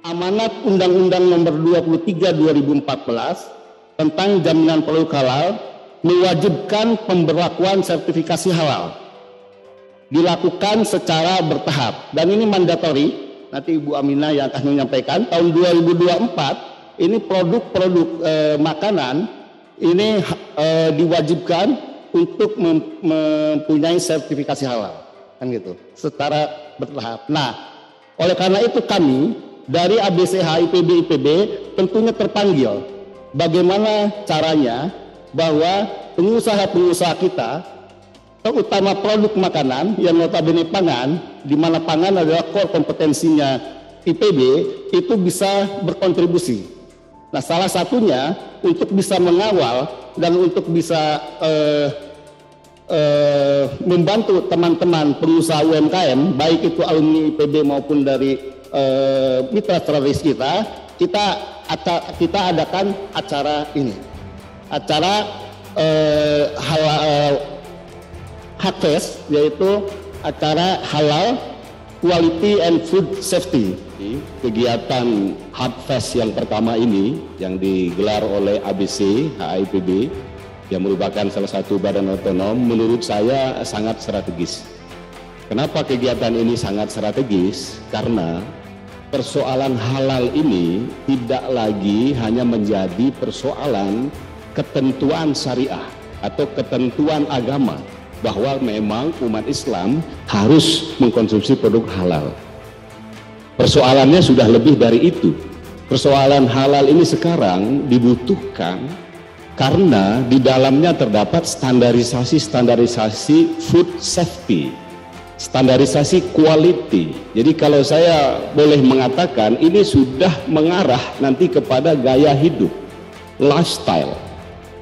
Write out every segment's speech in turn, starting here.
amanat Undang-Undang Nomor 23 2014 tentang jaminan produk halal mewajibkan pemberlakuan sertifikasi halal dilakukan secara bertahap, dan ini mandatori. Nanti Ibu Aminah yang akan menyampaikan. Tahun 2024 ini produk-produk makanan ini diwajibkan untuk mempunyai sertifikasi halal, kan gitu, secara bertahap. Nah, oleh karena itu kami dari ABCH IPB IPB tentunya terpanggil bagaimana caranya bahwa pengusaha-pengusaha kita, terutama produk makanan yang notabene pangan, di mana pangan adalah core kompetensinya IPB, itu bisa berkontribusi. Nah, salah satunya untuk bisa mengawal dan untuk bisa membantu teman-teman pengusaha UMKM, baik itu alumni IPB maupun dari mitra strategis kita adakan acara ini, acara Hakfest, yaitu acara halal quality and food safety. Kegiatan Hakfest yang pertama ini yang digelar oleh ABC HIPB yang merupakan salah satu badan otonom, menurut saya sangat strategis. Kenapa kegiatan ini sangat strategis? Karena persoalan halal ini tidak lagi hanya menjadi persoalan ketentuan syariah atau ketentuan agama bahwa memang umat Islam harus mengkonsumsi produk halal. Persoalannya sudah lebih dari itu. Persoalan halal ini sekarang dibutuhkan karena di dalamnya terdapat standarisasi food safety, standarisasi quality. Jadi kalau saya boleh mengatakan, ini sudah mengarah nanti kepada gaya hidup, lifestyle.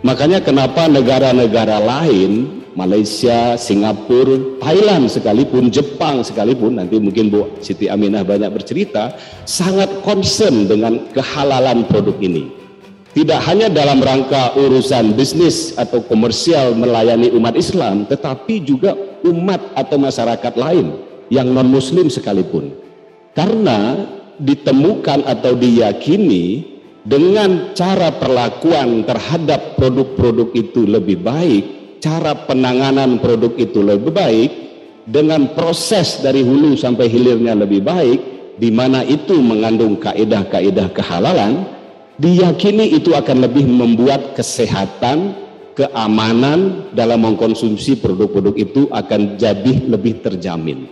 Makanya kenapa negara-negara lain, Malaysia, Singapura, Thailand sekalipun, Jepang sekalipun, nanti mungkin Bu Siti Aminah banyak bercerita, sangat concern dengan kehalalan produk ini. Tidak hanya dalam rangka urusan bisnis atau komersial melayani umat Islam, tetapi juga umat atau masyarakat lain yang non-muslim sekalipun. Karena ditemukan atau diyakini dengan cara perlakuan terhadap produk-produk itu lebih baik, cara penanganan produk itu lebih baik, dengan proses dari hulu sampai hilirnya lebih baik, di mana itu mengandung kaidah-kaidah kehalalan, diyakini itu akan lebih membuat kesehatan, keamanan dalam mengkonsumsi produk-produk itu akan jadi lebih terjamin.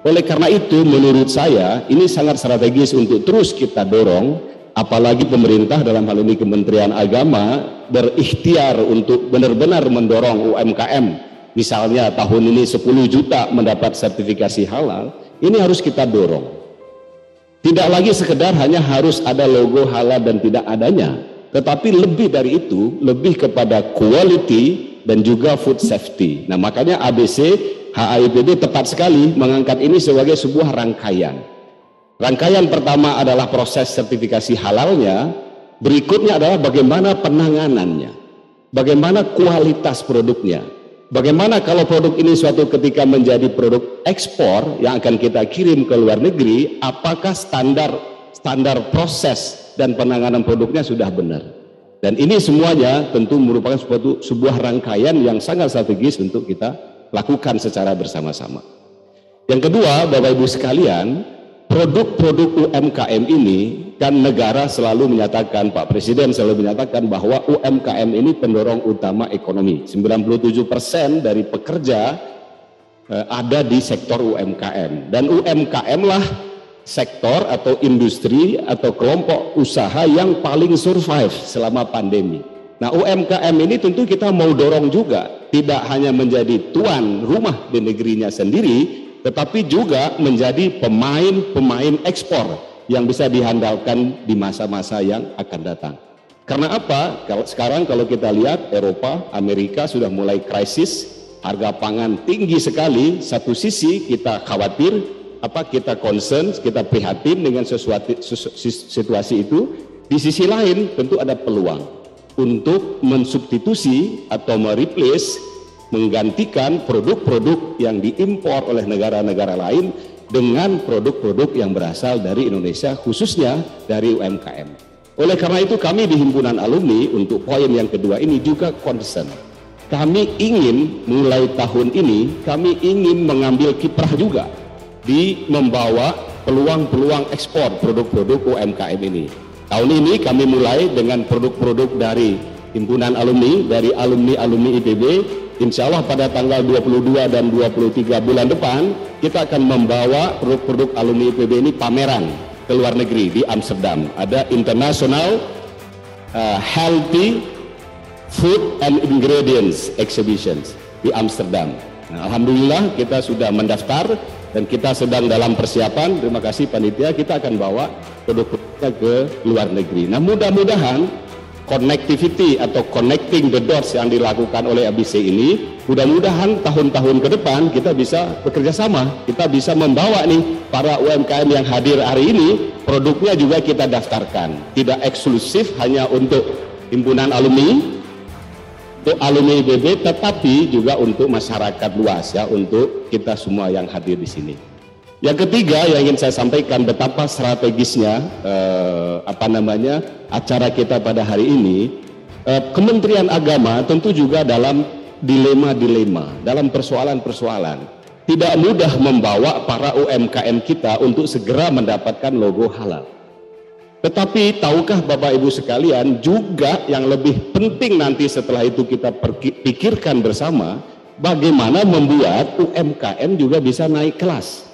Oleh karena itu menurut saya ini sangat strategis untuk terus kita dorong, apalagi pemerintah dalam hal ini Kementerian Agama berikhtiar untuk benar-benar mendorong UMKM, misalnya tahun ini 10 juta mendapat sertifikasi halal. Ini harus kita dorong. Tidak lagi sekedar hanya harus ada logo halal dan tidak adanya, tetapi lebih dari itu, lebih kepada quality dan juga food safety. Nah, makanya ABC HIPB tepat sekali mengangkat ini sebagai sebuah rangkaian. Rangkaian pertama adalah proses sertifikasi halalnya, berikutnya adalah bagaimana penanganannya, bagaimana kualitas produknya, bagaimana kalau produk ini suatu ketika menjadi produk ekspor yang akan kita kirim ke luar negeri, apakah standar proses dan penanganan produknya sudah benar. Dan ini semuanya tentu merupakan sebuah rangkaian yang sangat strategis untuk kita lakukan secara bersama-sama. Yang kedua, Bapak Ibu sekalian, produk-produk UMKM ini kan negara selalu menyatakan, Pak Presiden selalu menyatakan bahwa UMKM ini pendorong utama ekonomi. 97% dari pekerja ada di sektor UMKM, dan UMKM lah sektor atau industri atau kelompok usaha yang paling survive selama pandemi. Nah, UMKM ini tentu kita mau dorong juga, tidak hanya menjadi tuan rumah di negerinya sendiri, tetapi juga menjadi pemain ekspor yang bisa diandalkan di masa-masa yang akan datang. Karena apa? Sekarang kalau kita lihat Eropa, Amerika sudah mulai krisis, harga pangan tinggi sekali. Satu sisi kita khawatir, kita concern, kita prihatin dengan situasi itu. Di sisi lain tentu ada peluang untuk mensubstitusi atau mereplace, menggantikan produk-produk yang diimpor oleh negara-negara lain, dengan produk-produk yang berasal dari Indonesia, khususnya dari UMKM. Oleh karena itu kami di Himpunan Alumni untuk poin yang kedua ini juga concern. Kami ingin mulai tahun ini, kami ingin mengambil kiprah juga di membawa peluang-peluang ekspor produk-produk UMKM ini. Tahun ini kami mulai dengan produk-produk dari Himpunan Alumni, dari alumni-alumni IPB. Insya Allah pada tanggal 22 dan 23 bulan depan kita akan membawa produk-produk alumni IPB ini pameran ke luar negeri di Amsterdam. Ada International Healthy Food and Ingredients Exhibitions di Amsterdam. Nah, alhamdulillah kita sudah mendaftar dan kita sedang dalam persiapan. Terima kasih panitia, kita akan bawa produk-produknya ke luar negeri. Nah, mudah-mudahan connectivity atau connecting the dots yang dilakukan oleh ABC ini, mudah-mudahan tahun-tahun ke depan kita bisa bekerja sama, kita bisa membawa nih para UMKM yang hadir hari ini, produknya juga kita daftarkan, tidak eksklusif hanya untuk himpunan alumni, untuk alumni IPB, tetapi juga untuk masyarakat luas ya, untuk kita semua yang hadir di sini. Yang ketiga yang ingin saya sampaikan betapa strategisnya acara kita pada hari ini. Kementerian Agama tentu juga dalam dilema-dilema, dalam persoalan-persoalan. Tidak mudah membawa para UMKM kita untuk segera mendapatkan logo halal. Tetapi tahukah Bapak Ibu sekalian, juga yang lebih penting nanti setelah itu kita pikirkan bersama, bagaimana membuat UMKM juga bisa naik kelas.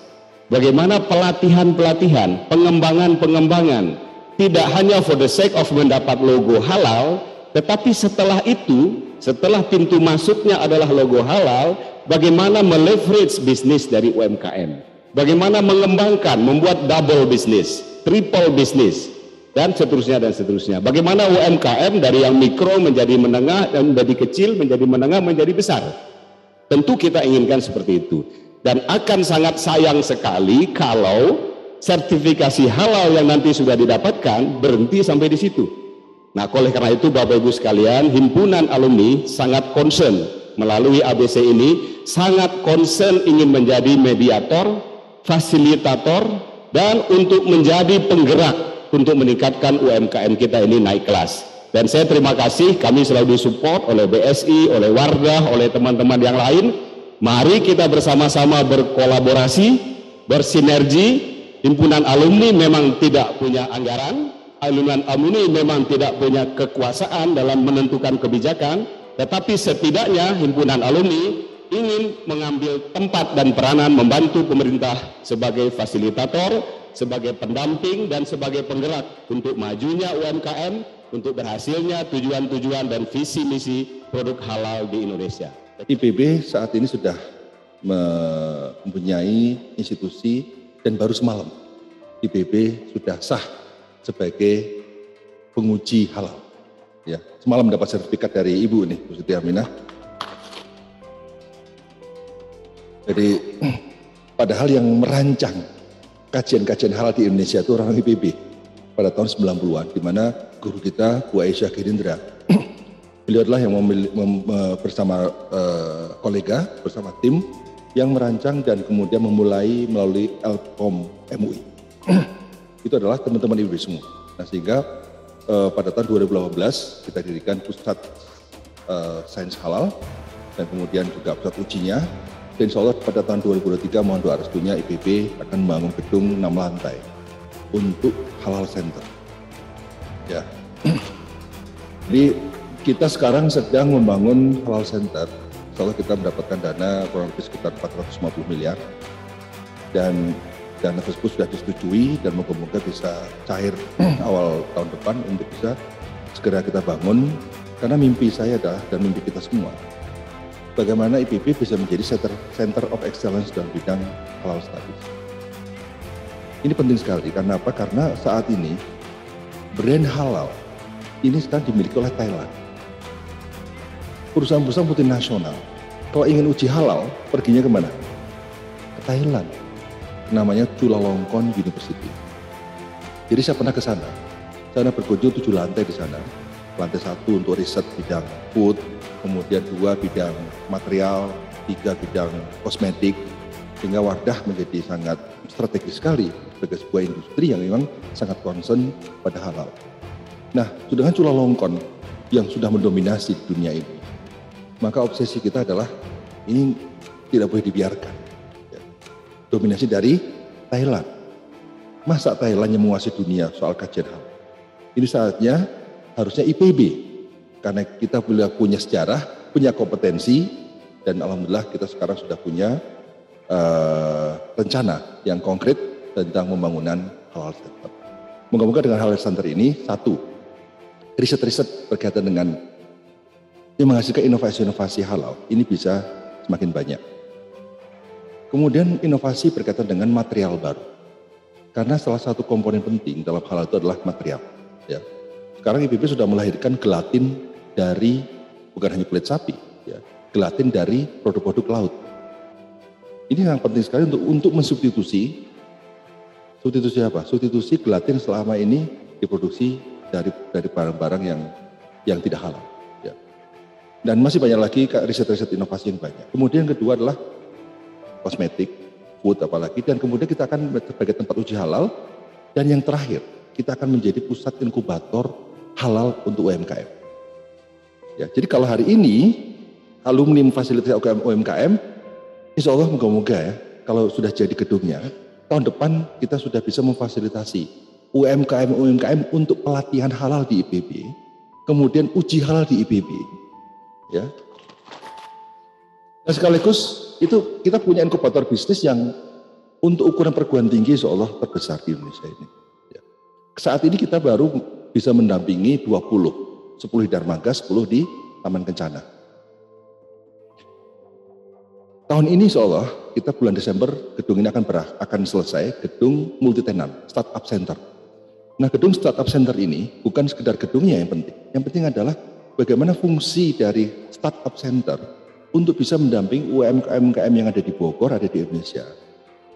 Bagaimana pelatihan-pelatihan, pengembangan-pengembangan, tidak hanya for the sake of mendapat logo halal, tetapi setelah itu, setelah pintu masuknya adalah logo halal, bagaimana meleverage bisnis dari UMKM, bagaimana mengembangkan, membuat double bisnis, triple bisnis, dan seterusnya dan seterusnya. Bagaimana UMKM dari yang mikro menjadi menengah, dan menjadi kecil, menjadi menengah, menjadi besar. Tentu kita inginkan seperti itu. Dan akan sangat sayang sekali kalau sertifikasi halal yang nanti sudah didapatkan berhenti sampai di situ. Nah, oleh karena itu Bapak Ibu sekalian, himpunan alumni sangat concern melalui ABC ini, sangat concern ingin menjadi mediator, fasilitator, dan untuk menjadi penggerak untuk meningkatkan UMKM kita ini naik kelas. Dan saya terima kasih, kami selalu disupport oleh BSI, oleh Wardah, oleh teman-teman yang lain. Mari kita bersama-sama berkolaborasi, bersinergi. Himpunan alumni memang tidak punya anggaran, alumni memang tidak punya kekuasaan dalam menentukan kebijakan, tetapi setidaknya himpunan alumni ingin mengambil tempat dan peranan membantu pemerintah sebagai fasilitator, sebagai pendamping, dan sebagai penggerak untuk majunya UMKM, untuk berhasilnya tujuan-tujuan dan visi misi produk halal di Indonesia. IPB saat ini sudah mempunyai institusi dan baru semalam IPB sudah sah sebagai penguji halal. Ya, semalam dapat sertifikat dari Ibu nih, Bu Siti Aminah. Jadi padahal yang merancang kajian-kajian halal di Indonesia itu orang IPB pada tahun 90-an, di mana guru kita Bu Aisyah Girindra. Beliau adalah yang bersama kolega, bersama tim yang merancang dan kemudian memulai melalui Elkom MUI. Itu adalah teman-teman IPB semua. Nah, sehingga pada tahun 2018 kita dirikan pusat sains halal dan kemudian juga pusat ujinya. Dan insya Allah pada tahun 2023 mohon doa restunya IPB akan membangun gedung 6 lantai untuk halal center. Ya. Jadi kita sekarang sedang membangun halal center. Insya Allah kita mendapatkan dana kurang lebih sekitar 450 miliar. Dan dana tersebut sudah disetujui dan moga-moga bisa cair awal tahun depan untuk bisa segera kita bangun. Karena mimpi saya adalah, dan mimpi kita semua, bagaimana IPB bisa menjadi center of excellence dalam bidang halal studies. Ini penting sekali, karena apa? Karena saat ini brand halal ini sekarang dimiliki oleh Thailand. Perusahaan-perusahaan multinasional, kalau ingin uji halal, perginya kemana? Ke Thailand. Namanya Chulalongkorn University. Jadi saya pernah ke sana. Saya berkunjung 7 lantai di sana. Lantai 1 untuk riset bidang food, kemudian 2 bidang material, 3 bidang kosmetik, Sehingga Wardah menjadi sangat strategis sekali sebagai sebuah industri yang memang sangat concern pada halal. Nah, sedangkan Chulalongkorn yang sudah mendominasi dunia ini, maka obsesi kita adalah ini tidak boleh dibiarkan. Ya. Dominasi dari Thailand. Masa Thailand yang menguasai dunia soal kajian halal? Ini saatnya harusnya IPB, karena kita punya sejarah, punya kompetensi, dan alhamdulillah kita sekarang sudah punya rencana yang konkret tentang pembangunan halal center. Moga-moga dengan halal center ini, satu, riset-riset berkaitan dengan yang menghasilkan inovasi-inovasi halal ini bisa semakin banyak. Kemudian inovasi berkaitan dengan material baru, karena salah satu komponen penting dalam halal itu adalah material. Ya. Sekarang IPB sudah melahirkan gelatin dari bukan hanya kulit sapi, ya, gelatin dari produk-produk laut. Ini yang penting sekali untuk mensubstitusi apa? Substitusi gelatin selama ini diproduksi dari barang-barang yang tidak halal. Ya. Dan masih banyak lagi riset-riset inovasi yang banyak. Kemudian yang kedua adalah kosmetik, food apalagi, dan kemudian kita akan sebagai tempat uji halal. Dan yang terakhir, kita akan menjadi pusat inkubator halal untuk UMKM. Ya, jadi kalau hari ini alumni memfasilitasi UMKM, insya Allah moga-moga ya, kalau sudah jadi gedungnya, tahun depan kita sudah bisa memfasilitasi UMKM untuk pelatihan halal di IPB, kemudian uji halal di IPB. Ya. Dan sekaligus itu kita punya inkubator bisnis yang untuk ukuran perguruan tinggi insya Allah terbesar di Indonesia ini. Ya. Saat ini kita baru bisa mendampingi 10 di Darmaga, 10 di Taman Kencana. Tahun ini insya Allah kita bulan Desember gedung ini akan selesai, gedung multi tenant, startup center. Nah, gedung startup center ini bukan sekedar gedungnya yang penting. Yang penting adalah bagaimana fungsi dari startup center untuk bisa mendamping UMKM yang ada di Bogor, ada di Indonesia,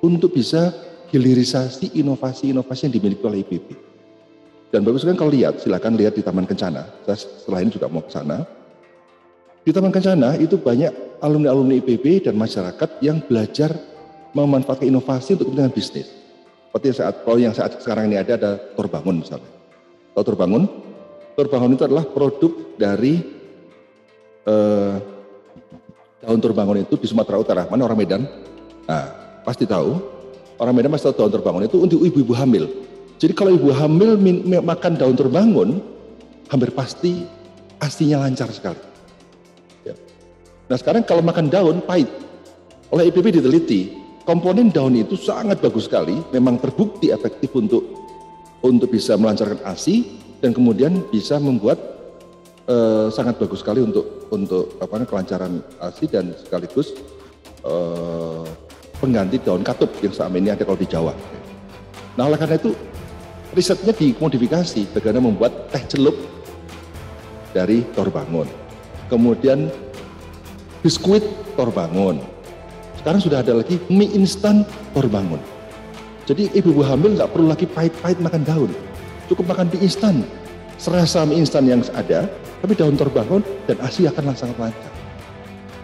untuk bisa hilirisasi inovasi-inovasi yang dimiliki oleh IPB. Dan bagus kan kalau lihat, silakan lihat di Taman Kencana. Saya setelah ini juga mau ke sana. Di Taman Kencana itu banyak alumni-alumni IPB dan masyarakat yang belajar memanfaatkan inovasi untuk kepentingan bisnis. Seperti yang saat sekarang ini ada Torbangun misalnya. Tahu Torbangun? Torbangun itu adalah produk dari daun Torbangun itu di Sumatera Utara. Mana orang Medan? Nah, pasti tahu. Orang Medan pasti tahu daun Torbangun itu untuk ibu-ibu hamil. Jadi kalau ibu hamil makan daun Torbangun, hampir pasti ASI-nya lancar sekali. Nah sekarang kalau makan daun pahit, oleh IPB diteliti, komponen daun itu sangat bagus sekali, memang terbukti efektif untuk bisa melancarkan ASI dan kemudian bisa membuat sangat bagus sekali untuk kelancaran ASI dan sekaligus pengganti daun katup yang selama ini ada kalau di Jawa. Nah oleh karena itu risetnya dimodifikasi bagaimana membuat teh celup dari Torbangun, kemudian biskuit Torbangun. Sekarang sudah ada lagi mie instan Torbangun. Jadi ibu-ibu hamil nggak perlu lagi pahit-pahit makan daun, cukup makan mie instan. Serasa mie instan yang ada, tapi daun Torbangun dan ASI akan sangat lancar.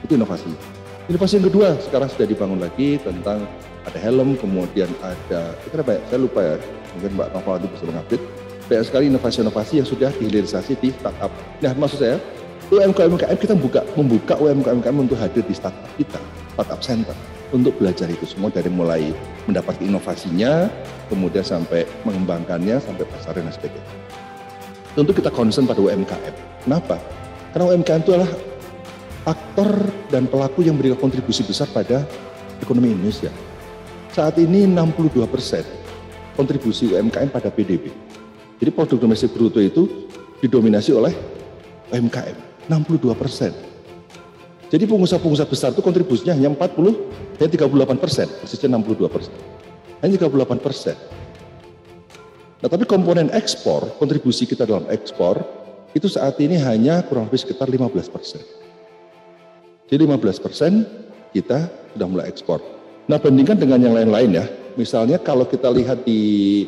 Itu inovasi. Inovasi yang kedua sekarang sudah dibangun lagi tentang ada helm, kemudian ada, saya lupa ya, mungkin Mbak Novel nanti bisa mengupdate. Banyak sekali inovasi-inovasi yang sudah dihilirisasi di startup. Nah maksud saya, UMKM kita membuka UMKM untuk hadir di startup kita, startup center, untuk belajar itu semua dari mulai mendapatkan inovasinya, kemudian sampai mengembangkannya, sampai pasarnya dan sebagainya. Tentu kita concern pada UMKM. Kenapa? Karena UMKM itu adalah aktor dan pelaku yang memberikan kontribusi besar pada ekonomi Indonesia. Saat ini 62% kontribusi UMKM pada PDB. Jadi produk domestik bruto itu didominasi oleh UMKM. 62%. Jadi pengusaha-pengusaha besar itu kontribusinya hanya 38%, persisnya 62%. Hanya 38%. Nah tapi komponen ekspor, kontribusi kita dalam ekspor, itu saat ini hanya kurang lebih sekitar 15%. Jadi 15% kita sudah mulai ekspor. Nah bandingkan dengan yang lain-lain ya, misalnya kalau kita lihat di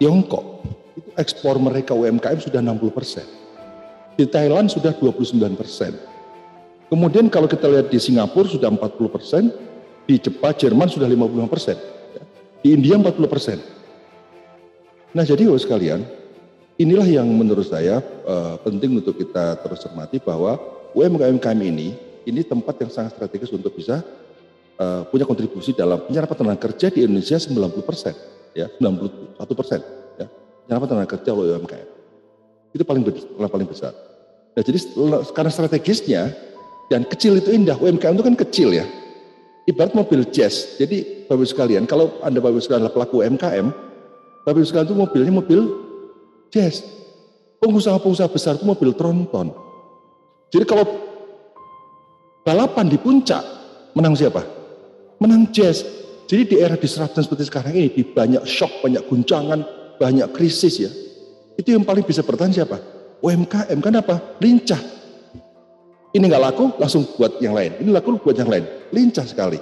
Tiongkok, itu ekspor mereka UMKM sudah 60%. Di Thailand sudah 29%. Kemudian kalau kita lihat di Singapura sudah 40%, Di Jepang, Jerman sudah 55%, ya. Di India 40%. Nah jadi Bapak sekalian, inilah yang menurut saya penting untuk kita terus cermati bahwa UMKM ini tempat yang sangat strategis untuk bisa punya kontribusi dalam penyerapan tenaga kerja di Indonesia 90%, ya 91%, ya penyerapan tenaga kerja oleh UMKM itu paling besar. Nah jadi karena strategisnya dan kecil itu indah, UMKM itu kan kecil ya, ibarat mobil jazz. Jadi Bapak sekalian, kalau Anda Bapak sekalian adalah pelaku UMKM, Bapak sekalian itu mobilnya mobil jazz. Pengusaha-pengusaha besar itu mobil tronton. Jadi kalau balapan di puncak, menang siapa? Menang jazz. Jadi di era disruption seperti sekarang ini, di banyak shock, banyak guncangan, banyak krisis ya, itu yang paling bisa bertahan siapa? UMKM. Kenapa? Lincah. Ini nggak laku, langsung buat yang lain. Ini laku, buat yang lain. Lincah sekali.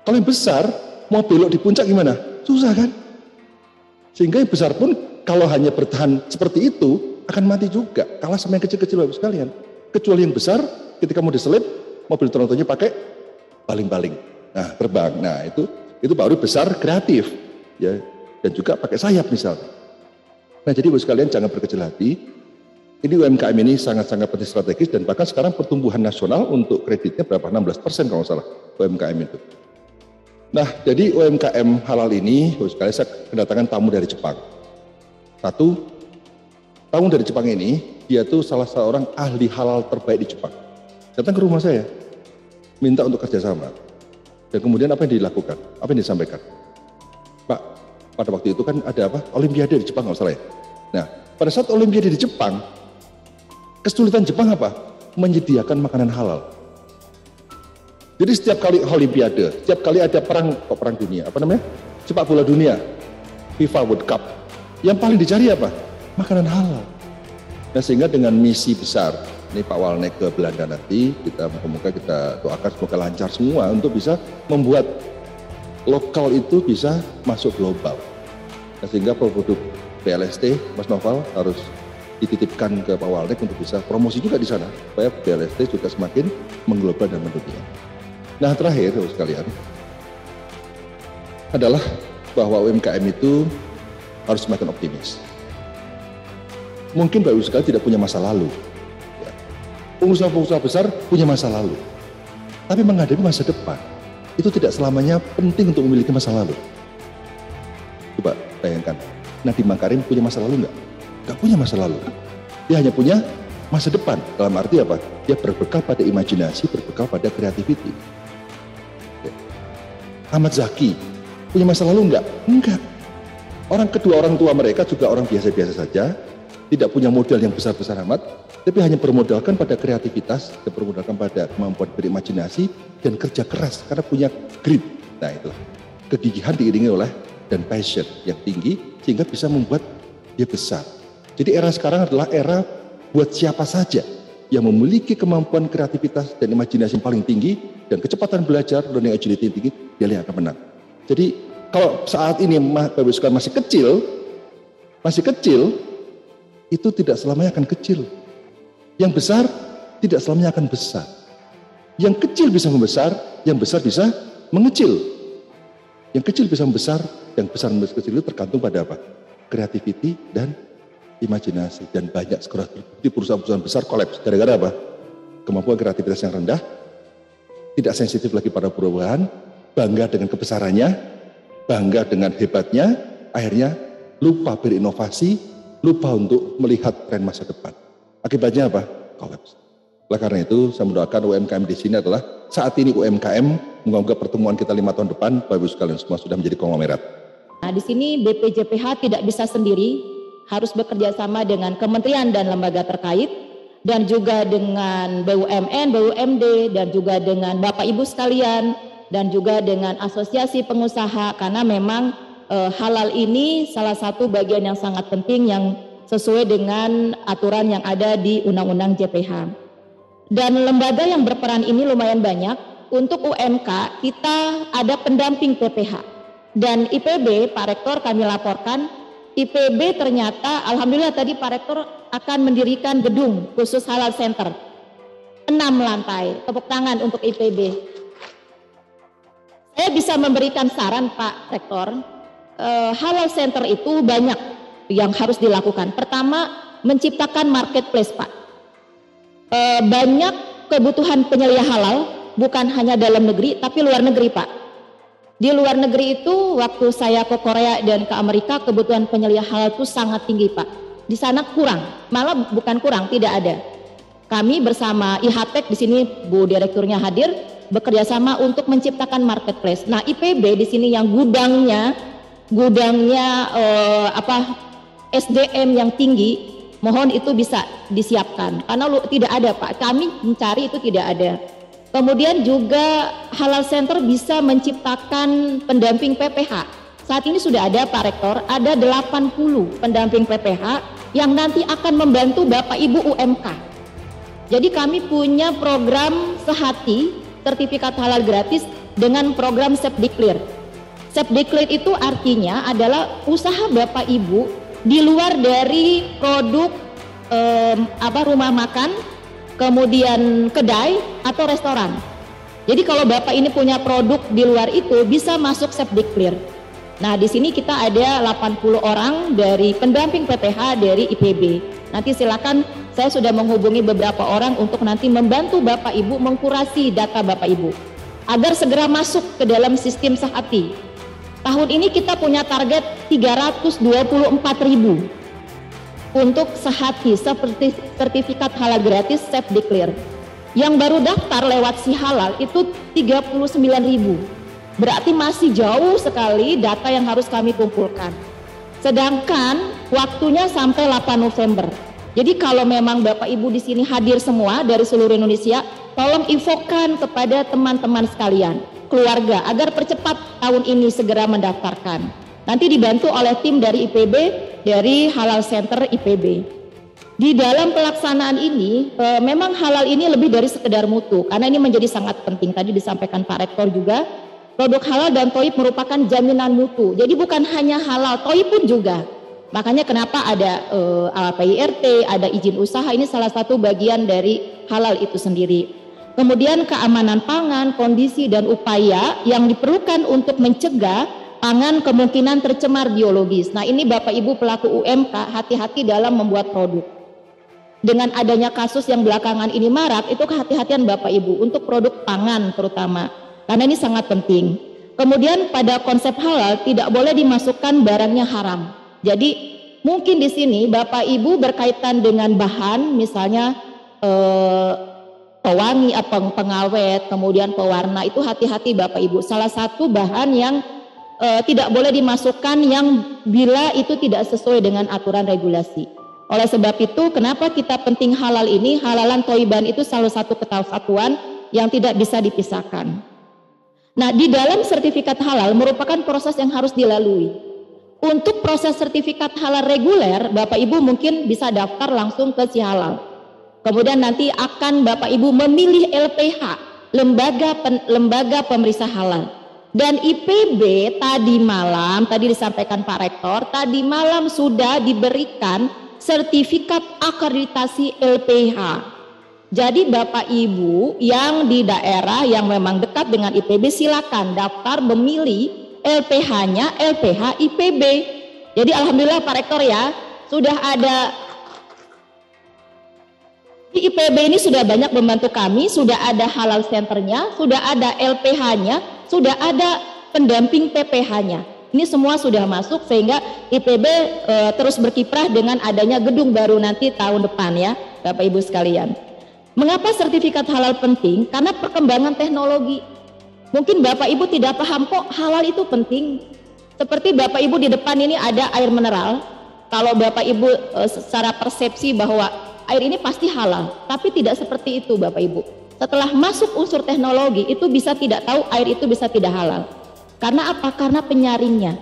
Kalau yang besar, mau belok di puncak gimana? Susah kan? Sehingga yang besar pun kalau hanya bertahan seperti itu akan mati juga, kalah sama yang kecil-kecil Bapak sekalian. Kecuali yang besar, ketika mau diselip, mobil trontonnya pakai baling-baling. Nah, terbang. Nah, itu baru besar kreatif, ya. Dan juga pakai sayap misalnya. Nah, jadi Bapak sekalian jangan berkecil hati. Ini UMKM ini sangat-sangat penting strategis dan bahkan sekarang pertumbuhan nasional untuk kreditnya berapa? 16% kalau nggak salah UMKM itu. Nah, jadi UMKM halal ini, sekali saya kedatangan tamu dari Jepang. Satu, tamu dari Jepang ini, dia tuh salah seorang ahli halal terbaik di Jepang. Datang ke rumah saya, minta untuk kerjasama. Dan kemudian apa yang dilakukan? Apa yang disampaikan? Pak, pada waktu itu kan ada apa? Olimpiade di Jepang, nggak salah ya? Nah, pada saat Olimpiade di Jepang, kesulitan Jepang apa? Menyediakan makanan halal. Jadi setiap kali Olimpiade, setiap kali ada perang dunia, apa namanya? Sepak bola dunia, FIFA World Cup, yang paling dicari apa? Makanan halal. Nah sehingga dengan misi besar, ini Pak Walnek ke Belanda nanti, semoga kita doakan semoga lancar semua untuk bisa membuat lokal itu bisa masuk global. Nah sehingga produk BLST, Mas Noval harus dititipkan ke Pak Walnek untuk bisa promosi juga di sana, supaya BLST juga semakin mengglobal dan mendunia. Nah terakhir sekalian adalah bahwa UMKM itu harus semakin optimis. Mungkin Bapak Ibu sekalian tidak punya masa lalu. Ya. Pengusaha-pengusaha besar punya masa lalu. Tapi menghadapi masa depan itu tidak selamanya penting untuk memiliki masa lalu. Coba bayangkan, Nadiem Makarim punya masa lalu nggak? Nggak punya masa lalu. Dia hanya punya masa depan. Dalam arti apa? Dia berbekal pada imajinasi, berbekal pada creativity. Ahmad Zaki punya masa lalu enggak? Enggak. Kedua orang tua mereka juga orang biasa-biasa saja, tidak punya modal yang besar-besar amat, tapi hanya bermodalkan pada kreativitas, dan bermodalkan pada kemampuan berimajinasi dan kerja keras karena punya grit. Nah itulah kegigihan diiringi oleh dan passion yang tinggi sehingga bisa membuat dia besar. Jadi era sekarang adalah era buat siapa saja yang memiliki kemampuan kreativitas dan imajinasi yang paling tinggi dan kecepatan belajar, learning agility yang tinggi, dia yang akan menang. Jadi kalau saat ini Bapak Ibu sekalian masih kecil, itu tidak selamanya akan kecil. Yang besar tidak selamanya akan besar. Yang kecil bisa membesar, yang besar bisa mengecil. Yang kecil bisa membesar, yang besar kecil itu tergantung pada apa? Creativity dan imajinasi. Dan banyak di perusahaan-perusahaan besar kolaps. Gara-gara apa? Kemampuan kreativitas yang rendah, tidak sensitif lagi pada perubahan, bangga dengan kebesarannya, bangga dengan hebatnya, akhirnya lupa berinovasi, lupa untuk melihat tren masa depan. Akibatnya apa? Kolaps. Oleh karena itu, saya mendoakan UMKM di sini adalah saat ini UMKM, moga-moga pertemuan kita 5 tahun depan, Bapak Ibu sekalian semua sudah menjadi konglomerat. Nah, di sini BPJPH tidak bisa sendiri, harus bekerja sama dengan kementerian dan lembaga terkait, dan juga dengan BUMN, BUMD, dan juga dengan Bapak Ibu sekalian, dan juga dengan asosiasi pengusaha, karena memang halal ini salah satu bagian yang sangat penting yang sesuai dengan aturan yang ada di Undang-Undang JPH. Dan lembaga yang berperan ini lumayan banyak. Untuk UMK kita ada pendamping PPH. Dan IPB, Pak Rektor kami laporkan, IPB ternyata alhamdulillah tadi Pak Rektor akan mendirikan gedung khusus halal center 6 lantai. Tepuk tangan untuk IPB. Saya bisa memberikan saran Pak Rektor, halal center itu banyak yang harus dilakukan. Pertama, menciptakan marketplace Pak. Banyak kebutuhan penyelia halal, bukan hanya dalam negeri, tapi luar negeri Pak. Di luar negeri itu, waktu saya ke Korea dan ke Amerika, kebutuhan penyelia halal itu sangat tinggi Pak. Di sana kurang, malah bukan kurang, tidak ada. Kami bersama IHTEK di sini, Bu Direkturnya hadir, bekerja sama untuk menciptakan marketplace. Nah, IPB di sini yang gudangnya SDM yang tinggi, mohon itu bisa disiapkan. Karena tidak ada Pak, kami mencari itu tidak ada. Kemudian juga halal center bisa menciptakan pendamping PPH. Saat ini sudah ada Pak Rektor, ada 80 pendamping PPH yang nanti akan membantu Bapak Ibu UMK. Jadi kami punya program Sehati, sertifikat halal gratis dengan program Sepdiklir. Sepdiklir itu artinya adalah usaha Bapak Ibu di luar dari produk rumah makan, kemudian kedai atau restoran. Jadi kalau Bapak ini punya produk di luar itu bisa masuk Sepdiklir. Nah, di sini kita ada 80 orang dari pendamping PPH dari IPB. Nanti silakan, saya sudah menghubungi beberapa orang untuk nanti membantu Bapak Ibu mengkurasi data Bapak Ibu agar segera masuk ke dalam sistem Sehati. Tahun ini kita punya target 324.000 untuk Sehati, seperti sertifikat halal gratis Sepdiklir. Yang baru daftar lewat Si Halal itu 39.000. Berarti masih jauh sekali data yang harus kami kumpulkan. Sedangkan waktunya sampai 8 November. Jadi kalau memang Bapak Ibu di sini hadir semua dari seluruh Indonesia, tolong infokan kepada teman-teman sekalian, keluarga, agar percepat tahun ini segera mendaftarkan. Nanti dibantu oleh tim dari IPB, dari Halal Center IPB. Di dalam pelaksanaan ini, memang halal ini lebih dari sekedar mutu, karena ini menjadi sangat penting. Tadi disampaikan Pak Rektor juga, produk halal dan toib merupakan jaminan mutu. Jadi bukan hanya halal, toib pun juga. Makanya kenapa ada PIRT, ada izin usaha, ini salah satu bagian dari halal itu sendiri. Kemudian keamanan pangan, kondisi dan upaya yang diperlukan untuk mencegah pangan kemungkinan tercemar biologis. Nah, ini Bapak Ibu pelaku UMK hati-hati dalam membuat produk. Dengan adanya kasus yang belakangan ini marak, itu kehati-hatian Bapak Ibu untuk produk pangan terutama. Karena ini sangat penting. Kemudian pada konsep halal tidak boleh dimasukkan barangnya haram. Jadi mungkin di sini Bapak Ibu berkaitan dengan bahan, misalnya pewangi, pengawet, kemudian pewarna, itu hati-hati Bapak Ibu. Salah satu bahan yang tidak boleh dimasukkan yang bila itu tidak sesuai dengan aturan regulasi. Oleh sebab itu, kenapa kita penting halal ini? Halalan toiban itu salah satu kesatuan yang tidak bisa dipisahkan. Nah, di dalam sertifikat halal merupakan proses yang harus dilalui. Untuk proses sertifikat halal reguler, Bapak Ibu mungkin bisa daftar langsung ke Si Halal. Kemudian nanti akan Bapak Ibu memilih LPH, lembaga pemeriksa halal. Dan IPB tadi malam, tadi disampaikan Pak Rektor, tadi malam sudah diberikan sertifikat akreditasi LPH. Jadi Bapak Ibu yang di daerah yang memang dekat dengan IPB silakan daftar memilih LPH-nya LPH IPB. Jadi alhamdulillah Pak Rektor ya, sudah ada di IPB ini sudah banyak membantu kami, sudah ada halal centernya, sudah ada LPH-nya, sudah ada pendamping PPH-nya. Ini semua sudah masuk sehingga IPB terus berkiprah dengan adanya gedung baru nanti tahun depan ya Bapak Ibu sekalian. Mengapa sertifikat halal penting? Karena perkembangan teknologi. Mungkin Bapak Ibu tidak paham kok halal itu penting. Seperti Bapak Ibu di depan ini ada air mineral. Kalau Bapak Ibu secara persepsi bahwa air ini pasti halal, tapi tidak seperti itu Bapak Ibu. Setelah masuk unsur teknologi itu bisa tidak tahu air itu bisa tidak halal. Karena apa? Karena penyaringnya.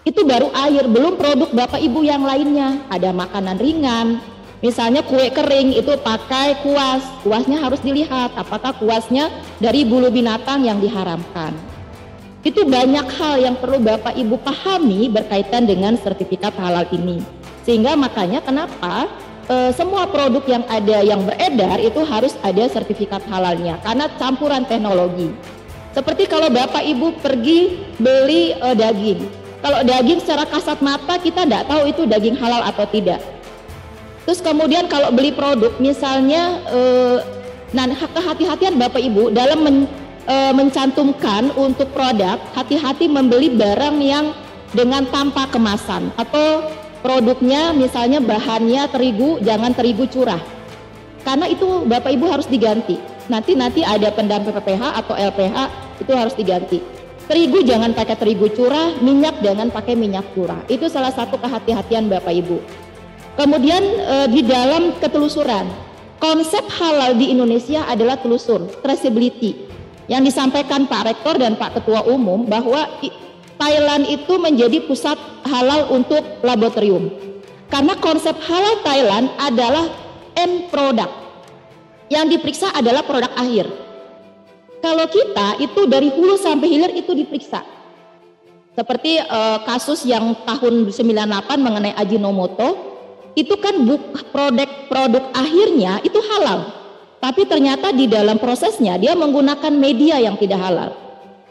Itu baru air, belum produk Bapak Ibu yang lainnya. Ada makanan ringan. Misalnya kue kering itu pakai kuas, kuasnya harus dilihat apakah kuasnya dari bulu binatang yang diharamkan. Itu banyak hal yang perlu Bapak Ibu pahami berkaitan dengan sertifikat halal ini. Sehingga makanya kenapa semua produk yang ada yang beredar itu harus ada sertifikat halalnya karena campuran teknologi. Seperti kalau Bapak Ibu pergi beli daging. Kalau daging secara kasat mata kita tidak tahu itu daging halal atau tidak. Terus kemudian kalau beli produk misalnya, nah kehati-hatian Bapak Ibu dalam mencantumkan untuk produk, hati-hati membeli barang yang dengan tanpa kemasan atau produknya misalnya bahannya terigu, jangan terigu curah. Karena itu Bapak Ibu harus diganti. Nanti ada pendamping PPH atau LPH itu harus diganti. Terigu jangan pakai terigu curah, minyak jangan pakai minyak curah. Itu salah satu kehati-hatian Bapak Ibu. Kemudian di dalam ketelusuran, konsep halal di Indonesia adalah telusur, traceability. Yang disampaikan Pak Rektor dan Pak Ketua Umum bahwa Thailand itu menjadi pusat halal untuk laboratorium. Karena konsep halal Thailand adalah end product. Yang diperiksa adalah produk akhir. Kalau kita itu dari hulu sampai hilir itu diperiksa. Seperti kasus yang tahun 98 mengenai Ajinomoto, itu kan produk akhirnya itu halal. Tapi ternyata di dalam prosesnya dia menggunakan media yang tidak halal.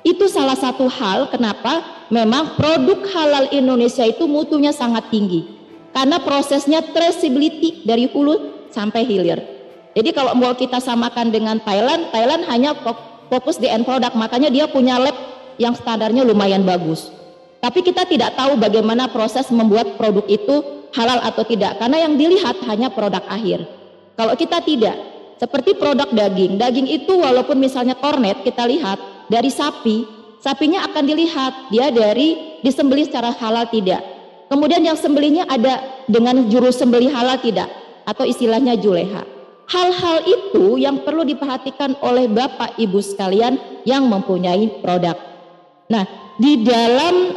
Itu salah satu hal kenapa memang produk halal Indonesia itu mutunya sangat tinggi. Karena prosesnya traceability dari hulu sampai hilir. Jadi kalau mau kita samakan dengan Thailand hanya fokus di end product, makanya dia punya lab yang standarnya lumayan bagus. Tapi kita tidak tahu bagaimana proses membuat produk itu halal atau tidak, karena yang dilihat hanya produk akhir. Kalau kita tidak, seperti produk daging itu walaupun misalnya kornet kita lihat dari sapinya akan dilihat dia dari disembelih secara halal tidak. Kemudian yang sembelihnya ada dengan juru sembelih halal tidak, atau istilahnya juleha. Hal-hal itu yang perlu diperhatikan oleh Bapak Ibu sekalian yang mempunyai produk. Nah, di dalam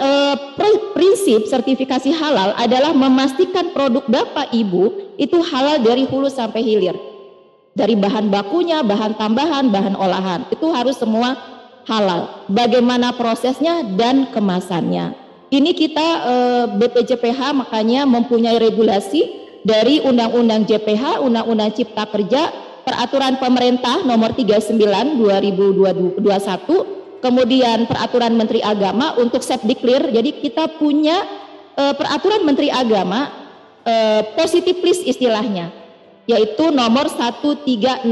prinsip sertifikasi halal adalah memastikan produk Bapak Ibu itu halal dari hulu sampai hilir. Dari bahan bakunya, bahan tambahan, bahan olahan, itu harus semua halal. Bagaimana prosesnya dan kemasannya. Ini kita BPJPH makanya mempunyai regulasi dari Undang-Undang JPH, Undang-Undang Cipta Kerja, Peraturan Pemerintah Nomor 39 2021, kemudian Peraturan Menteri Agama untuk Sepdiklir. Jadi kita punya Peraturan Menteri Agama positive list istilahnya, yaitu nomor 1360.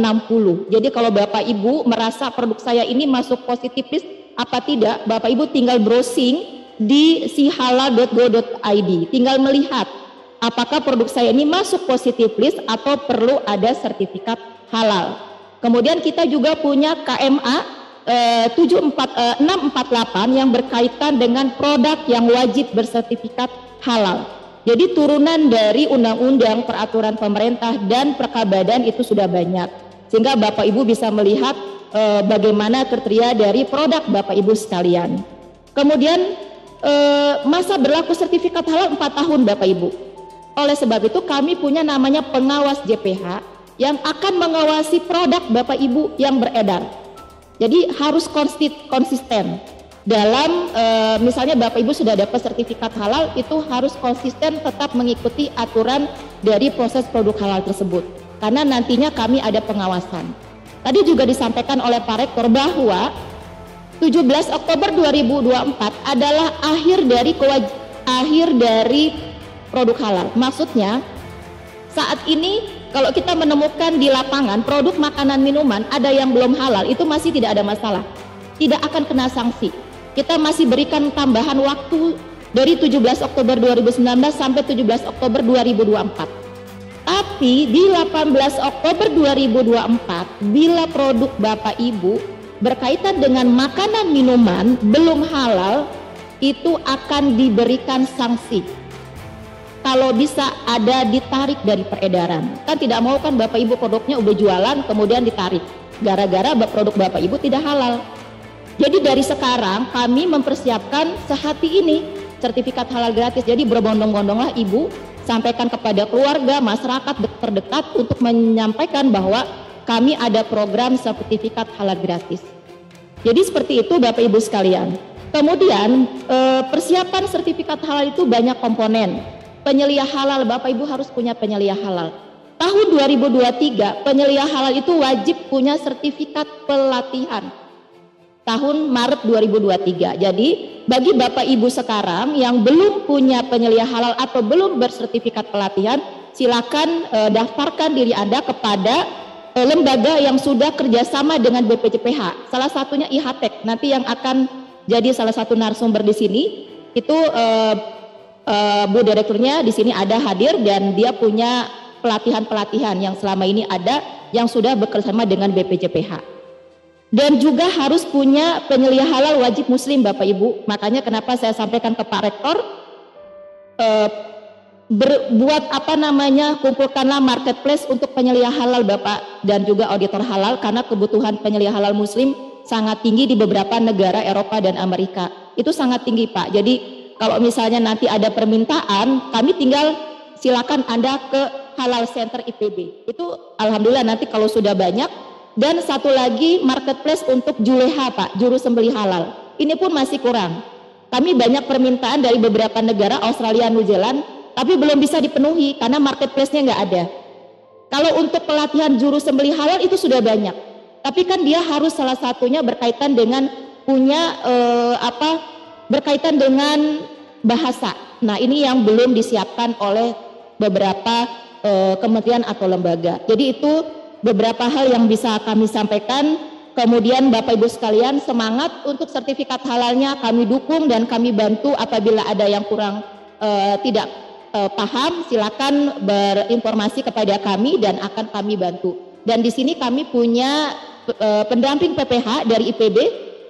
Jadi kalau Bapak Ibu merasa produk saya ini masuk positive list apa tidak, Bapak Ibu tinggal browsing di sihalal.go.id, tinggal melihat apakah produk saya ini masuk positive list atau perlu ada sertifikat halal. Kemudian kita juga punya KMA 648 yang berkaitan dengan produk yang wajib bersertifikat halal. Jadi turunan dari undang-undang, peraturan pemerintah dan perkabadan itu sudah banyak. Sehingga Bapak Ibu bisa melihat bagaimana kriteria dari produk Bapak Ibu sekalian. Kemudian masa berlaku sertifikat halal 4 tahun Bapak Ibu. Oleh sebab itu kami punya namanya pengawas JPH yang akan mengawasi produk Bapak Ibu yang beredar. Jadi harus konsisten. Dalam misalnya Bapak Ibu sudah dapat sertifikat halal, itu harus konsisten tetap mengikuti aturan dari proses produk halal tersebut, karena nantinya kami ada pengawasan. Tadi juga disampaikan oleh Pak Rektor bahwa 17 Oktober 2024 adalah akhir dari produk halal. Maksudnya saat ini kalau kita menemukan di lapangan produk makanan minuman ada yang belum halal, itu masih tidak ada masalah, tidak akan kena sanksi. Kita masih berikan tambahan waktu dari 17 Oktober 2019 sampai 17 Oktober 2024. Tapi di 18 Oktober 2024, bila produk Bapak Ibu berkaitan dengan makanan minuman belum halal, itu akan diberikan sanksi. Kalau bisa ada ditarik dari peredaran. Kan tidak mau kan Bapak Ibu produknya udah jualan kemudian ditarik gara-gara produk Bapak Ibu tidak halal. Jadi dari sekarang kami mempersiapkan sehati ini sertifikat halal gratis. Jadi berbondong-bondonglah Ibu, sampaikan kepada keluarga, masyarakat terdekat untuk menyampaikan bahwa kami ada program sertifikat halal gratis. Jadi seperti itu Bapak Ibu sekalian. Kemudian persiapan sertifikat halal itu banyak komponen. Penyelia halal, Bapak Ibu harus punya penyelia halal. Tahun 2023 penyelia halal itu wajib punya sertifikat pelatihan. tahun Maret 2023. Jadi bagi Bapak Ibu sekarang yang belum punya penyelia halal atau belum bersertifikat pelatihan, silakan daftarkan diri Anda kepada lembaga yang sudah kerjasama dengan BPJPH. Salah satunya IHTEK. Nanti yang akan jadi salah satu narasumber di sini itu Bu Direkturnya di sini ada hadir dan dia punya pelatihan-pelatihan yang selama ini ada yang sudah bekerjasama dengan BPJPH. Dan juga harus punya penyelia halal wajib muslim Bapak Ibu. Makanya kenapa saya sampaikan ke Pak Rektor, buat kumpulkanlah marketplace untuk penyelia halal Bapak dan juga auditor halal, karena kebutuhan penyelia halal muslim sangat tinggi di beberapa negara Eropa dan Amerika. Itu sangat tinggi Pak. Jadi kalau misalnya nanti ada permintaan, kami tinggal silakan Anda ke Halal Center IPB. Itu alhamdulillah nanti kalau sudah banyak. Dan satu lagi marketplace untuk juleha Pak, juru sembelih halal. Ini pun masih kurang. Kami banyak permintaan dari beberapa negara, Australia, New Zealand, tapi belum bisa dipenuhi karena marketplace-nya nggak ada. Kalau untuk pelatihan juru sembelih halal itu sudah banyak. Tapi kan dia harus salah satunya berkaitan dengan punya berkaitan dengan bahasa. Nah ini yang belum disiapkan oleh beberapa kementerian atau lembaga. Jadi itu beberapa hal yang bisa kami sampaikan. Kemudian Bapak Ibu sekalian, semangat untuk sertifikat halalnya kami dukung dan kami bantu. Apabila ada yang kurang tidak paham, silakan berinformasi kepada kami dan akan kami bantu. Dan di sini kami punya pendamping PPH dari IPB.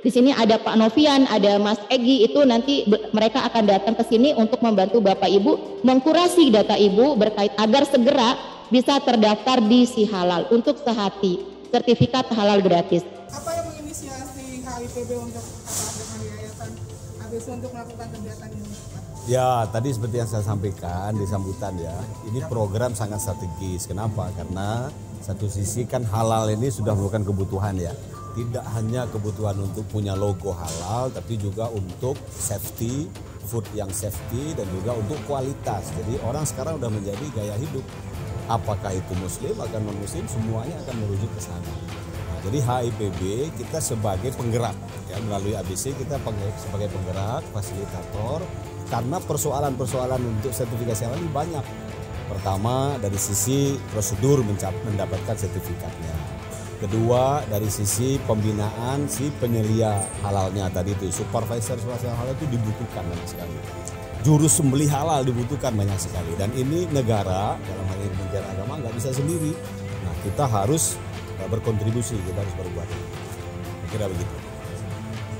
Di sini ada Pak Novian, ada Mas Egi, itu nanti mereka akan datang ke sini untuk membantu Bapak Ibu mengkurasi data Ibu agar segera bisa terdaftar di Si Halal untuk sehati, sertifikat halal gratis. Apa yang menginisiasi HIPB untuk dengan Yayasan ABC untuk melakukan kegiatan ini? Ya, tadi seperti yang saya sampaikan di sambutan ya, ini program sangat strategis. Kenapa? Karena satu sisi kan halal ini sudah merupakan kebutuhan ya. Tidak hanya kebutuhan untuk punya logo halal, tapi juga untuk safety, food yang safety, dan juga untuk kualitas. Jadi orang sekarang udah menjadi gaya hidup. Apakah itu muslim atau non muslim, semuanya akan merujuk ke sana. Nah, jadi HIPB kita sebagai penggerak ya, melalui ABC kita sebagai penggerak, fasilitator, karena persoalan-persoalan untuk sertifikasi halal ini banyak. Pertama dari sisi prosedur mendapatkan sertifikatnya. Kedua dari sisi pembinaan si penyelia halalnya tadi itu, supervisor halal itu dibutuhkan banyak sekali. Juru sembelih halal dibutuhkan banyak sekali, dan ini negara dalam hal ini Kementerian Agama nggak bisa sendiri. Nah kita harus berkontribusi, kita harus berbuat. Kira begitu.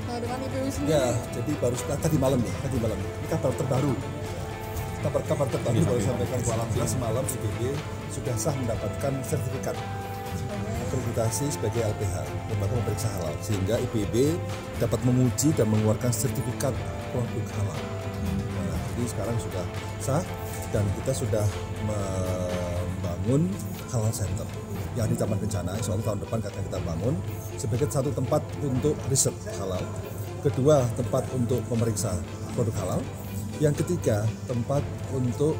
Nah dengan IPB sendiri. Ya, jadi baru tadi malam ini kabar terbaru. Kabar terbaru baru sampaikan alhamdulillah semalam IPB sudah sah mendapatkan sertifikat akreditasi sebagai LPH, lembaga pemeriksa halal, sehingga IPB dapat menguji dan mengeluarkan sertifikat produk halal. Nah, jadi sekarang sudah sah dan kita sudah membangun halal center yang di Taman Kencana. Insya Allah tahun depan akan kita bangun sebagai satu tempat untuk riset halal, kedua tempat untuk memeriksa produk halal, yang ketiga tempat untuk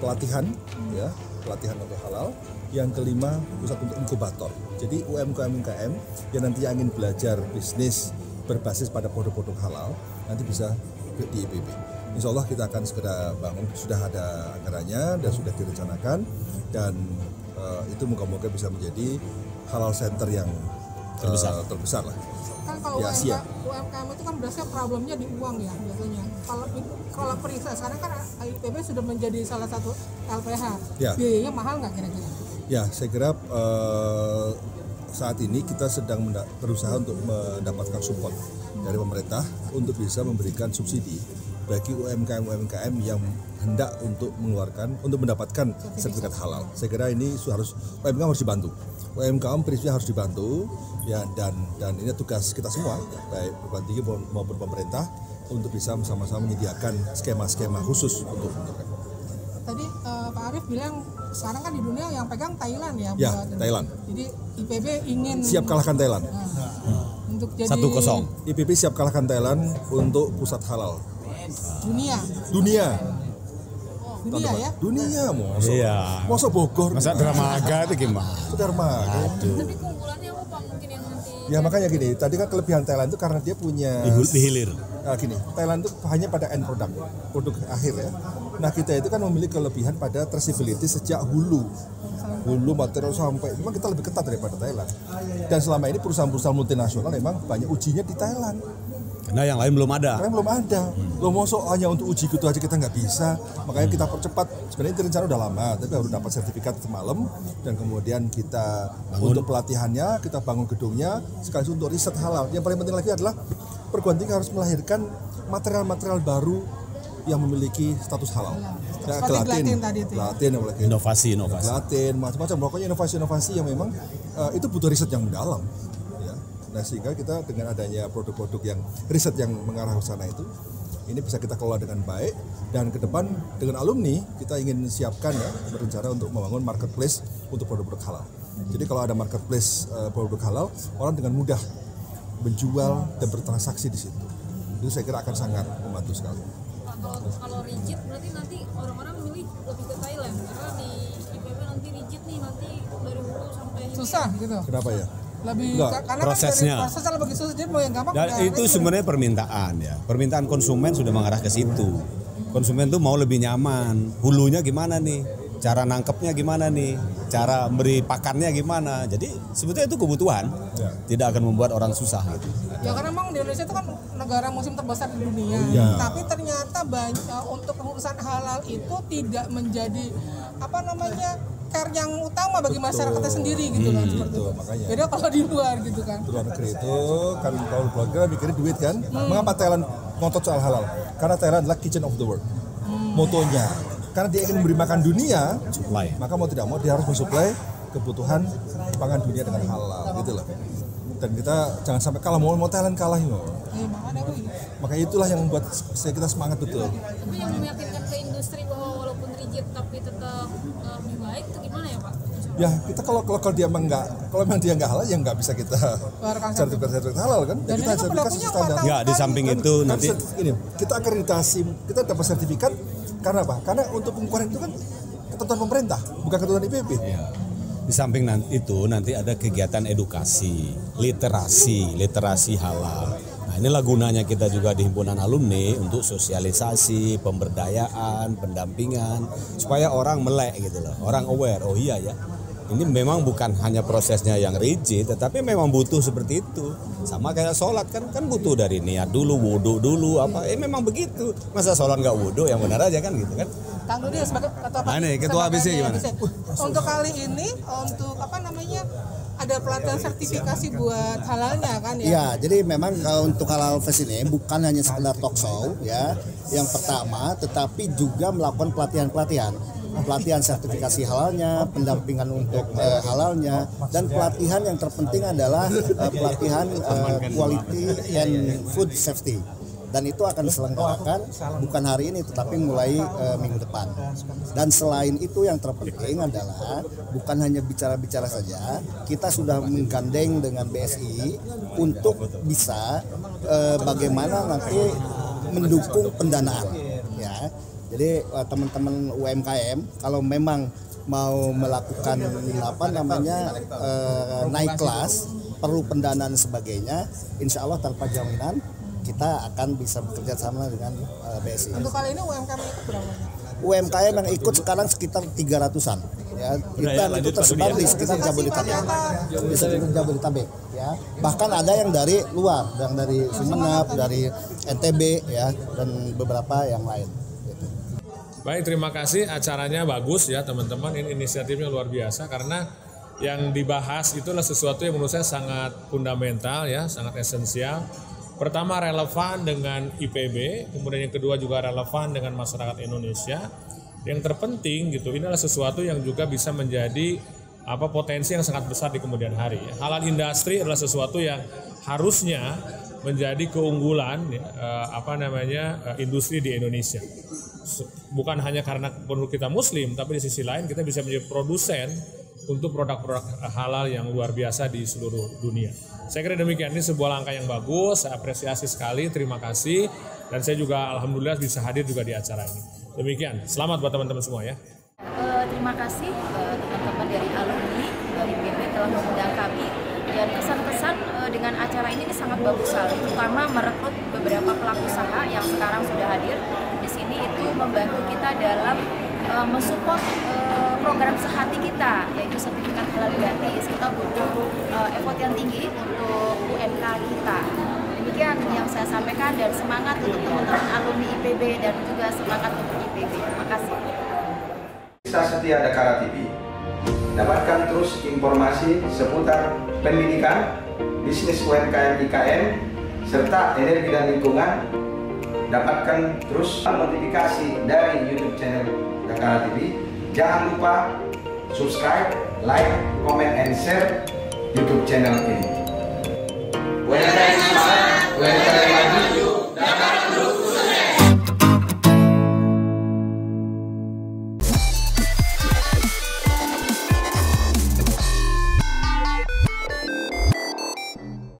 pelatihan ya, pelatihan untuk halal. Yang kelima, pusat untuk inkubator. Jadi UMKM yang nanti ingin belajar bisnis berbasis pada produk-produk halal nanti bisa di IPB. Insya Allah kita akan segera bangun, sudah ada anggarannya dan sudah direncanakan, dan itu moga-moga bisa menjadi halal center yang terbesar lah. Kan kalau di Asia. UMKM itu kan berasnya problemnya di uang ya biasanya. Kalau periksa sekarang kan IPB sudah menjadi salah satu LPH. Ya. Biayanya mahal nggak kira-kira? Ya, saya kira saat ini kita sedang berusaha untuk mendapatkan support dari pemerintah untuk bisa memberikan subsidi bagi UMKM yang hendak untuk mendapatkan sertifikat halal. Saya kira ini UMKM harus dibantu. UMKM prinsipnya harus dibantu ya, dan ini tugas kita semua baik perguruan tinggi maupun pemerintah untuk bisa sama-sama menyediakan skema-skema khusus untuk mereka. Tadi Pak Arief bilang sekarang kan di dunia yang pegang Thailand ya. Ya, Thailand. Jadi IPB ingin siap kalahkan Thailand. Untuk jadi 1-0. IPB siap kalahkan Thailand untuk pusat halal. Dunia ya? Dunia, mosok. Iya. Mosok Bogor. Masa Dermaga itu gimana? Dermaga. Tapi keunggulannya apa Pak mungkin yang nanti Ya makanya gini, tadi kan kelebihan Thailand itu karena dia punya di hilir. Gini, Thailand itu hanya pada end produk akhir ya. Nah kita itu kan memiliki kelebihan pada traceability sejak hulu material sampai, memang kita lebih ketat daripada Thailand. Dan selama ini perusahaan-perusahaan multinasional memang banyak ujinya di Thailand. Karena yang lain belum ada. Lo mosok hanya untuk uji gitu aja kita nggak bisa. Makanya kita percepat. Sebenarnya itu rencana udah lama, tapi baru dapat sertifikat semalam. Dan kemudian kita untuk pelatihannya, kita bangun gedungnya, sekaligus untuk riset halal. Yang paling penting lagi adalah perguruan tinggi harus melahirkan material-material baru yang memiliki status halal. Gelatin apalagi. Inovasi. Gelatin, macam-macam. Pokoknya inovasi-inovasi yang memang itu butuh riset yang mendalam. Nah sehingga kita dengan adanya produk-produk yang riset yang mengarah ke sana itu, ini bisa kita kelola dengan baik, dan ke depan dengan alumni kita ingin siapkan ya berencana untuk membangun marketplace untuk produk-produk halal. Jadi kalau ada marketplace produk halal, orang dengan mudah menjual dan bertransaksi di situ. Itu saya kira akan sangat membantu sekali. Kalau rigid berarti nanti orang-orang memilih lebih ke Thailand karena di IPB nanti rigid nih, nanti dari hulu sampai susah gitu. Kenapa ya? Lebih karena prosesnya lebih susah, dia mau yang gampang. Dan itu sebenarnya permintaan konsumen sudah mengarah ke situ. Konsumen tuh mau lebih nyaman, hulunya gimana nih, cara nangkepnya gimana nih, cara beri pakannya gimana. Jadi sebetulnya itu kebutuhan, tidak akan membuat orang susah gitu. Ya karena memang di Indonesia itu kan negara musim terbesar di dunia, tapi ternyata banyak untuk urusan halal itu tidak menjadi care yang utama bagi masyarakatnya sendiri gitu kan, seperti itu. Makanya. Beda kalau di luar gitu kan. Di luar negeri itu kan kalau keluarga mikirin duit kan. Mengapa Thailand ngotot soal halal? Karena Thailand adalah kitchen of the world. Motonya. Karena dia ingin memberi makan dunia, maka mau tidak mau dia harus mensuplai kebutuhan pangan dunia dengan halal gitu loh. Dan kita jangan sampai kalah, mau Thailand kalah ini. Makanya itulah yang membuat kita semangat betul. Tapi yang meyakinkan ke industri bahwa walaupun rigid tapi tetap lebih baik itu gimana ya Pak? Ya kita kalau dia memang dia nggak halal ya nggak bisa kita sertifikat halal kan. Dan kita sertifikasi standar. Ya di samping itu nanti ini kita akreditasi, kita dapat sertifikat karena apa? Karena untuk pengukuran itu kan ketentuan pemerintah, bukan ketentuan IPB. Ya. Di samping itu nanti ada kegiatan edukasi, literasi halal. Nah inilah gunanya kita juga di himpunan alumni untuk sosialisasi, pemberdayaan, pendampingan, supaya orang melek gitu loh, orang aware. Oh iya ya, ini memang bukan hanya prosesnya yang rigid, tetapi memang butuh seperti itu. Sama kayak sholat kan butuh dari niat dulu, wudhu dulu memang begitu. Masa sholat nggak wudhu, yang benar aja kan gitu kan. Kang Dudi sebagai ketua ABC gimana? Untuk kali ini ada pelatihan sertifikasi buat halalnya kan ya? Iya, jadi memang kalau untuk Halal Fest ini bukan hanya sekedar talk show ya, yang pertama, tetapi juga melakukan pelatihan sertifikasi halalnya, pendampingan untuk halalnya, dan pelatihan yang terpenting adalah pelatihan quality and food safety. Dan itu akan diselenggarakan bukan hari ini tetapi mulai minggu depan. Dan selain itu yang terpenting adalah bukan hanya bicara-bicara saja, kita sudah menggandeng dengan BSI untuk bisa bagaimana nanti mendukung pendanaan ya. Jadi teman-teman UMKM kalau memang mau melakukan naik kelas, perlu pendanaan dan sebagainya, insya Allah tanpa jaminan kita akan bisa bekerja sama dengan BSI. Untuk kali ini UMKM ikut berapa? UMKM yang ikut sekarang sekitar 300-an. Ya, kita itu tersebar di sekitar Jabodetabek. Ya. Bahkan ada yang dari luar, yang dari Sumeneb, dari NTB, ya, dan beberapa yang lain. Gitu. Baik, terima kasih. Acaranya bagus ya teman-teman. Ini inisiatifnya luar biasa karena yang dibahas itulah sesuatu yang menurut saya sangat fundamental ya, sangat esensial. Pertama relevan dengan IPB, kemudian yang kedua juga relevan dengan masyarakat Indonesia. Yang terpenting gitu, ini adalah sesuatu yang juga bisa menjadi potensi yang sangat besar di kemudian hari. Halal industri adalah sesuatu yang harusnya menjadi keunggulan industri di Indonesia. Bukan hanya karena produk kita Muslim, tapi di sisi lain kita bisa menjadi produsen untuk produk-produk halal yang luar biasa di seluruh dunia. Saya kira demikian, ini sebuah langkah yang bagus, saya apresiasi sekali, terima kasih. Dan saya juga alhamdulillah bisa hadir juga di acara ini. Demikian, selamat buat teman-teman semua ya. Terima kasih teman-teman dari alumni dari IPB telah mengundang kami Dan kesan-kesan dengan acara ini sangat bagus sekali, terutama merekrut beberapa pelaku usaha yang sekarang sudah hadir di sini, itu membantu kita dalam mensupport program sehati kita, yaitu sertifikat halal gratis. Kita butuh effort yang tinggi untuk UMK kita. Demikian yang saya sampaikan, dan semangat untuk teman-teman alumni IPB dan juga semangat untuk IPB. Terima kasih. Bisa setia Dakara TV. Dapatkan terus informasi seputar pendidikan, bisnis UMKM IKN, serta energi dan lingkungan. Dapatkan terus notifikasi dari YouTube channel Dakara TV. Jangan lupa subscribe, like, comment, and share YouTube channel ini.